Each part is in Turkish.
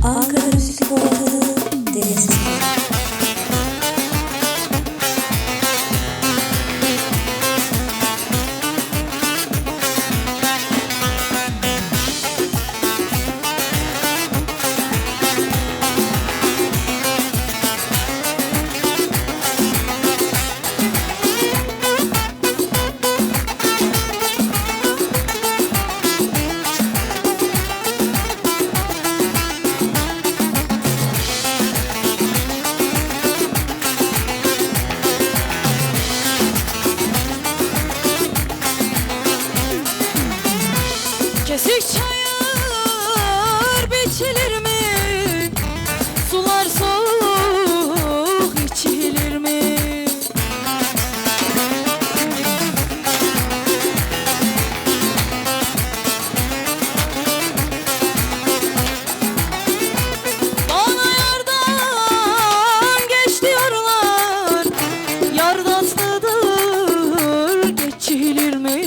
Ankara Müzik Ortalığı Deniz. Kesik çayır biçilir mi? Sular soğuk içilir mi? Bana yardan geç diyorlar, yardan aslıdır geçilir mi?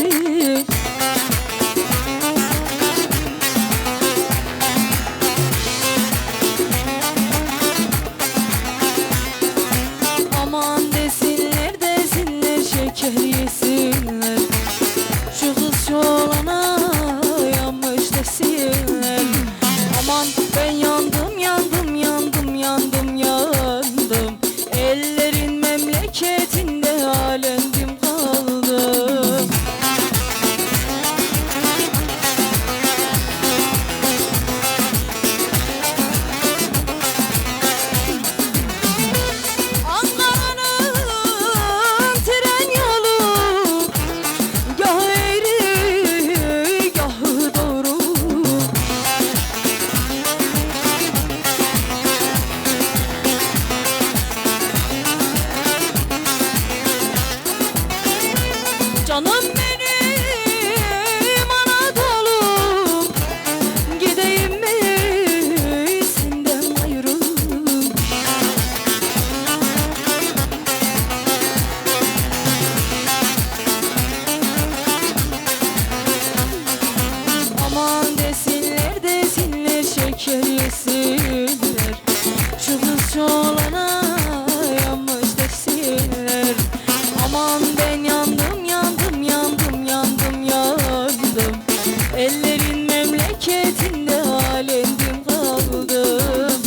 Aman desinler desinler şeker yesinler, şu kız şu olana yanmış desinler. Aman ben yandım yandım yandım yandım yandım, ellerin memleketinde alendim kaldım. Ankara'nın tren yolu gah eğri gah doğru. Canım benim Anadolu'm, gideyim mi senden ayrı? Aman desinler desinler şeker yesinler, şu kız şu olana yanmış desinler. Aman ben yandım yandım yandım yandım yandım, ellerin memleketinde alendim kaldım.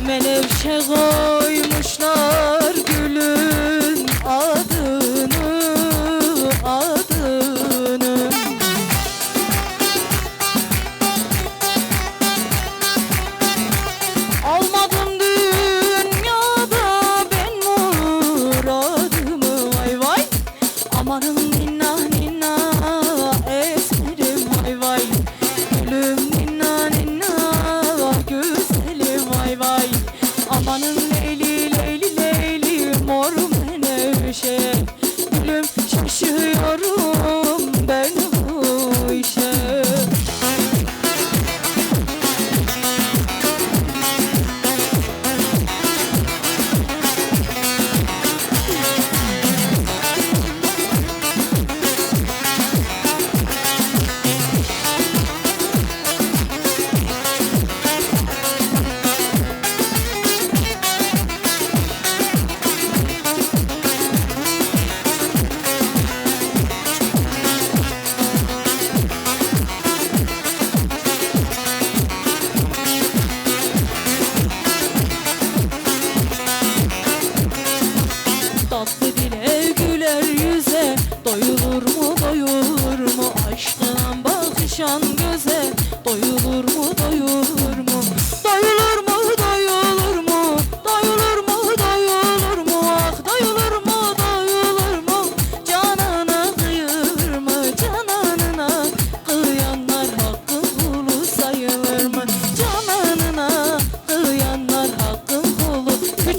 Menevşe koymuşlar gülün adını adını. Almadım dünyada ben muradımı, vay vay. Amanın ninna ninna esmerim, vay vay. Gülüm ninna ninna güzelim, vay vay. Amanın Leyla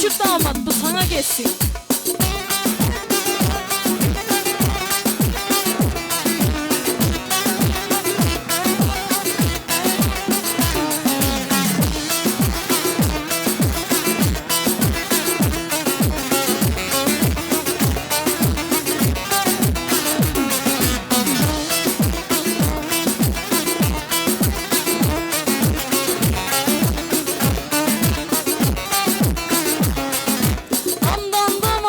Küçük damat bu sana geçsin. Andan da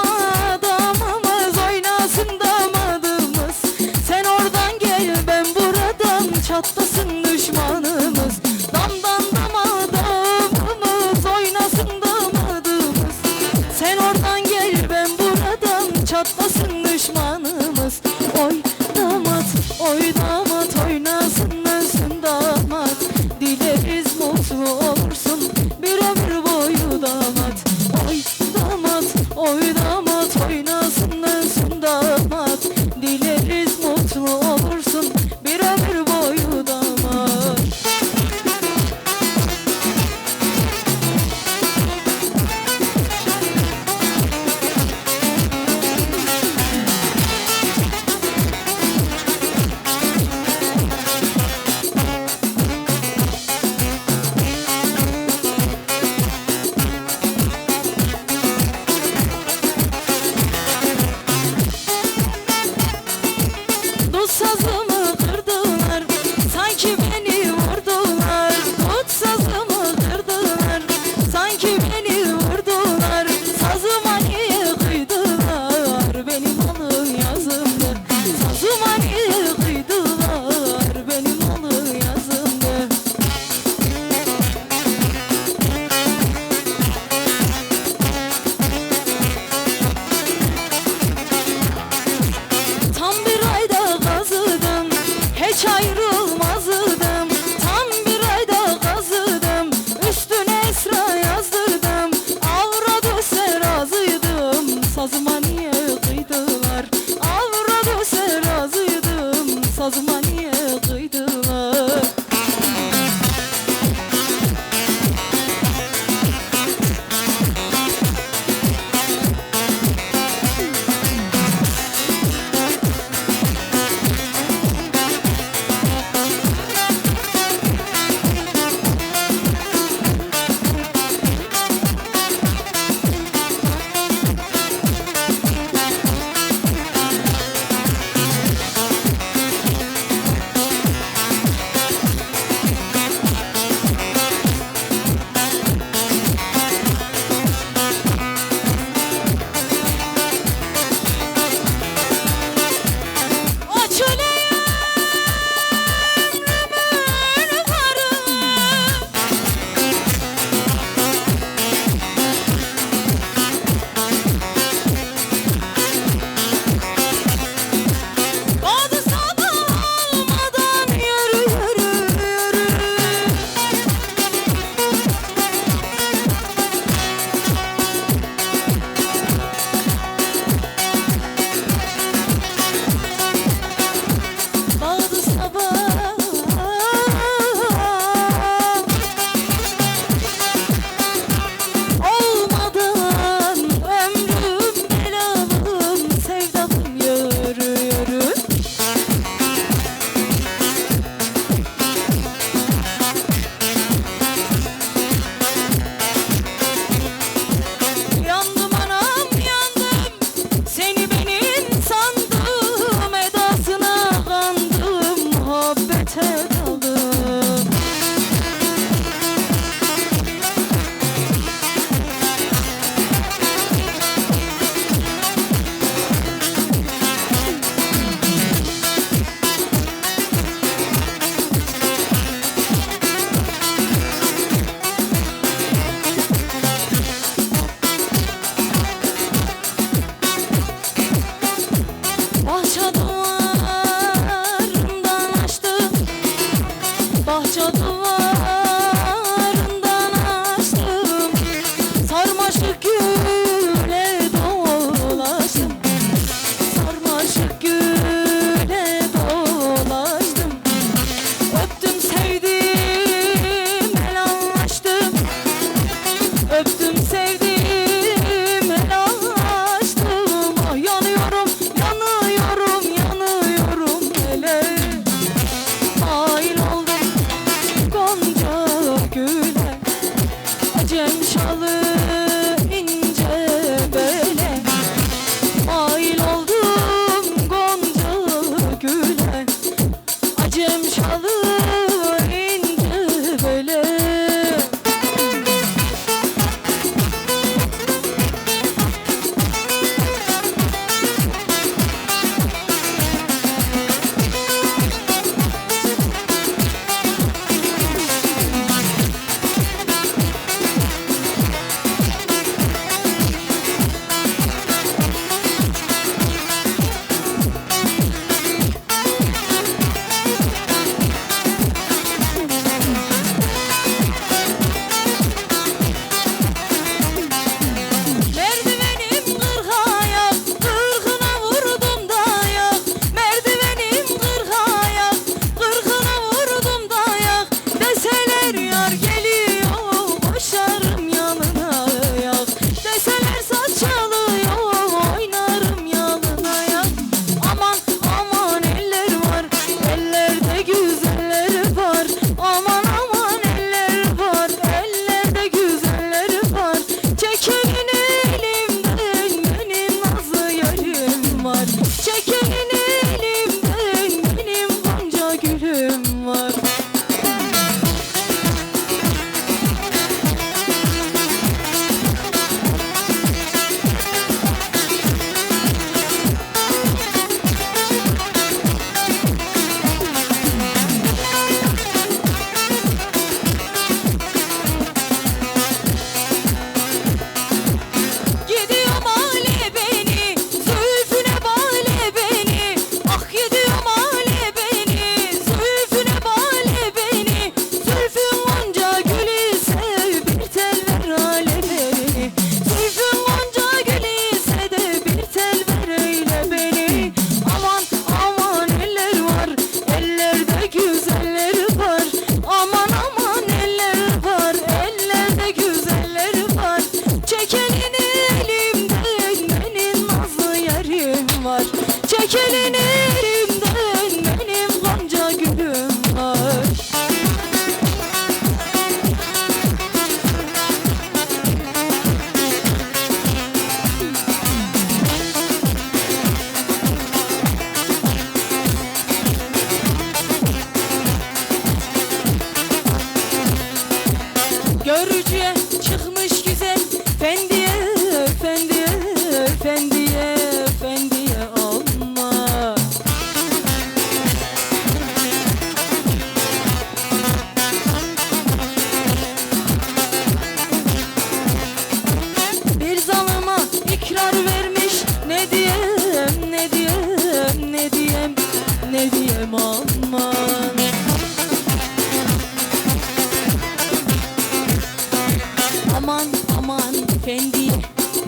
fendiye,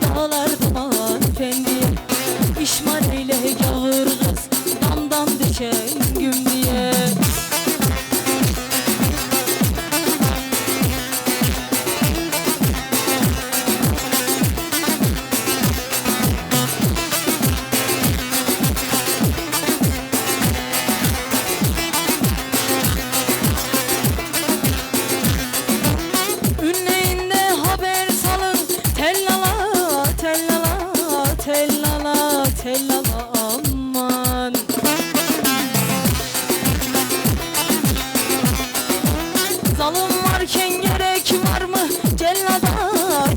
dağlar duman fendiye. İşmal eyle gavur kız, damdan düşen gün diye. Tellala aman. Zalim varken gerek var mı? Cellada,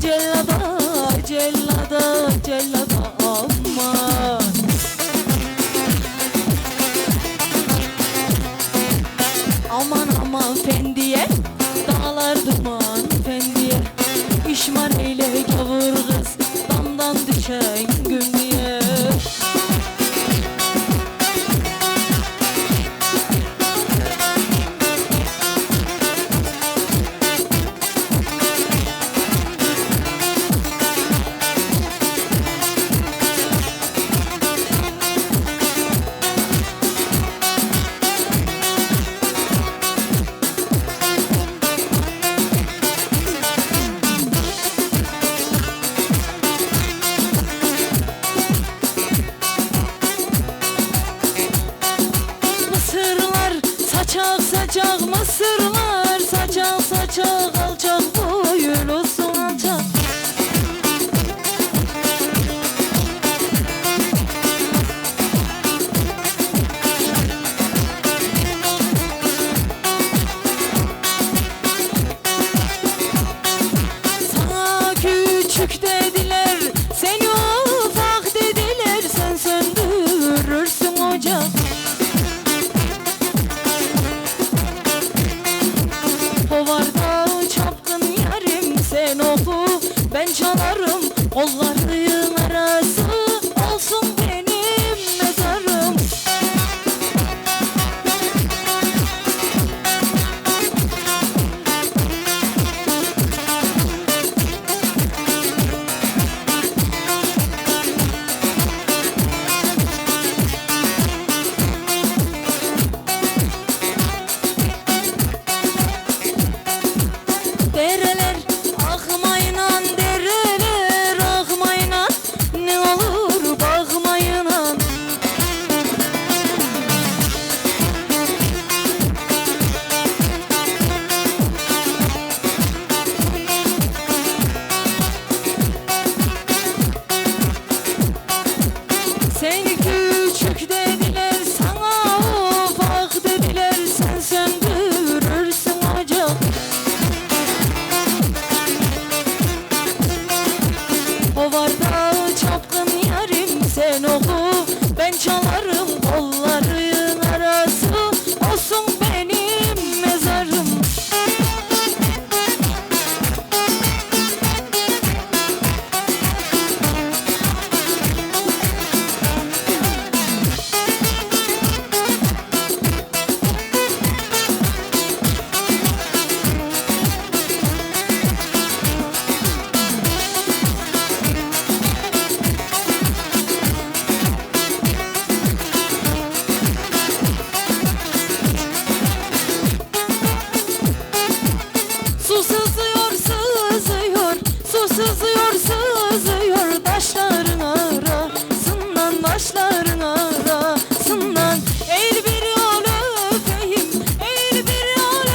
cellada, cellada, cellada aman. Aman aman fendiye, dağlar duman fendiye. İşman eyle gavur kız, damdan düşen gün diye. Saçak saçak mısırlar, saçak saçak alçak boyun olsun alçak. Sana küçük dediler, seni ufak dediler, sen söndürürsün ocak. Hovarda çapkın yarim, sen oku ben çalarım. Kolların arası olsun benim mezarım. Dereler akmayınan, dereler akmayınan, ne olur bakmayınan. Seni küçük dediler, sana ufak dediler, sen söndürürsün ocak. Hovarda çapkın yarim, sen oku ben çalarım. Kolların arası olsun benim mezarım. Su sızıyor, sızıyor, su sızıyor, sızıyor taşların arasından, taşların arasından. Eğil bir yol öpeyim, eğil bir yol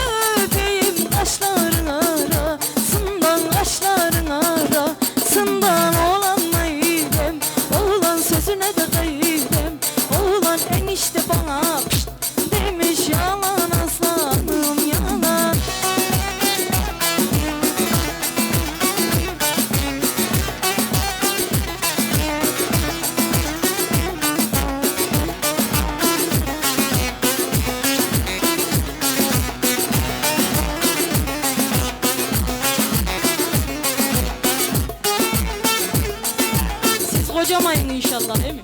öpeyim, taşların arasından, taşların arasından. Oğlan maydem, oğlan sözüne de gaydem, oğlan enişte bana pişt demiş, yalan aslanım yalan. Siz kocamayın inşallah, değil mi?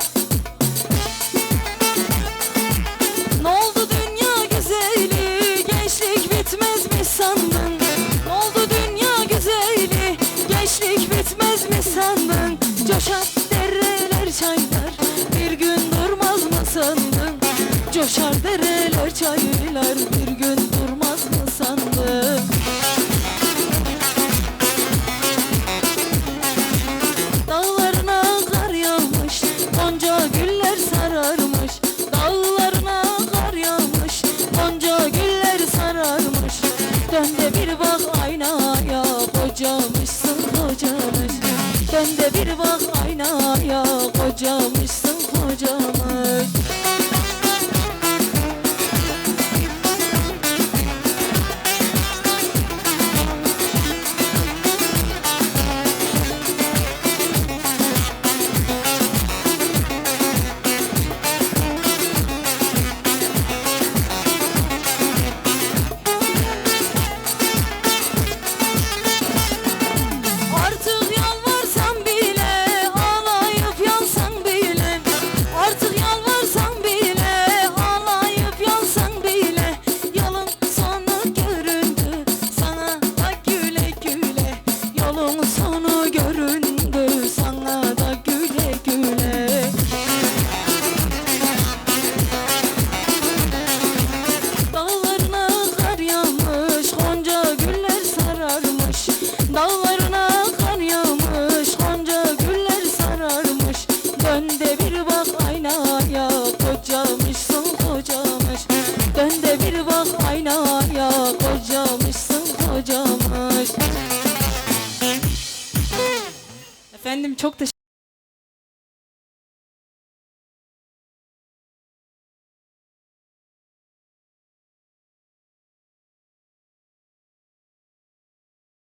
Ne oldu dünya güzeli, gençlik bitmez mi sandın? Ne oldu dünya güzeli, gençlik bitmez bitmez mi sandın? Coşar dereler çaylar, bir gün durmaz mı sandın? Coşar dereler çaylar, bir gün durmaz mı sandın? Dağlarına kar yağmış, gonca güller sararmış. Dağlarına kar yağmış, gonca güller sararmış. Dön de bir bak aynaya, kocamışsın kocamış. Dön de bir bak aynaya, kocamışsın kocamış. Artık yalvarsan bile, ağlayıp yansan bile. Artık yalvarsan bile, ağlayıp yansan bile. Yolun sonu göründü, sana da güle güle. Yolun sonu göründü, sana da güle güle. Dağlarına kar yağmış, gonca güller sararmış. Dağlarına kar yağmış, gonca güller sararmış. Dön de bir bak aynaya, kocamışsın kocamış. Dön de bir bak aynaya, kocamışsın kocamış. Efendim çok teşekkür